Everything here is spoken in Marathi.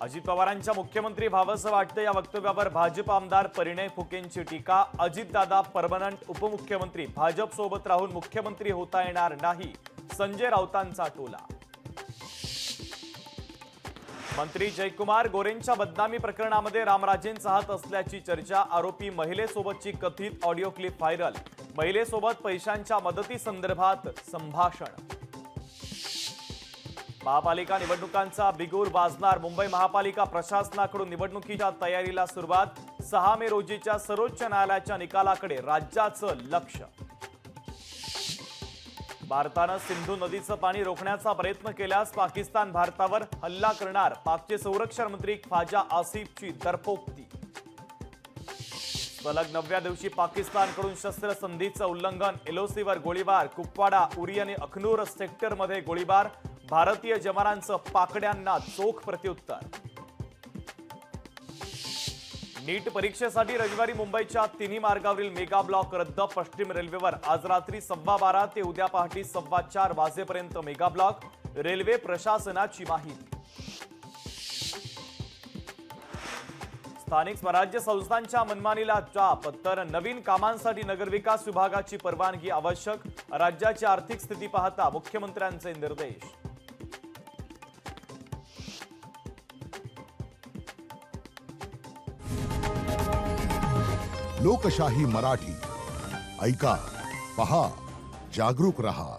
अजित पवारांच्या मुख्यमंत्री व्हावंसं वाटतं या वक्तव्यावर भाजप आमदार परिणय फुकेंची टीका। अजितदादा परमनंट उपमुख्यमंत्री, भाजप सोबत राहून मुख्यमंत्री होता येणार नाही, संजय राऊतांचा टोला। मंत्री जयकुमार गोरेंच्या बदनामी प्रकरणामध्ये रामराजेंचा हात असल्याची चर्चा। आरोपी महिलेसोबतची कथित ऑडिओ क्लिप व्हायरल। महिलेसोबत पैशांच्या मदतीसंदर्भात संभाषण। महापालिका निवडणुकांचा बिगुल वाजणार। मुंबई महापालिका प्रशासनाकडून निवडणुकीच्या तयारीला सुरुवात। 6 मे रोजीच्या सर्वोच्च न्यायालयाच्या निकालाकडे राज्याचं लक्ष। भारतानं सिंधू नदीचं पाणी रोखण्याचा प्रयत्न केल्यास पाकिस्तान भारतावर हल्ला करणार। पाकचे संरक्षण मंत्री ख्वाजा आसिफची दरपोक्ती। सलग 9व्या दिवशी पाकिस्तानकडून शस्त्रसंधीचं उल्लंघन। एलओसीवर गोळीबार। कुपवाडा, उरी आणि अखनूर सेक्टरमध्ये गोळीबार। भारतीय जवानांचं पाकड्यांना चोख प्रत्युत्तर। नीट परीक्षेसाठी रविवारी मुंबईच्या तिन्ही मार्गावरील मेगा ब्लॉक रद्द। पश्चिम रेल्वेवर आज रात्री 12:15 ते उद्या पहाटे 4:15 वाजेपर्यंत मेगा ब्लॉक। रेल्वे प्रशासनाची माहिती। स्थानिक स्वराज्य संस्थांच्या मनमानीला चाप, तर नवीन कामांसाठी नगरविकास विभागाची परवानगी आवश्यक। राज्याची आर्थिक स्थिती पाहता मुख्यमंत्र्यांचे निर्देश। लोकशाही मराठी ऐका, पहा, जागरूक रहा।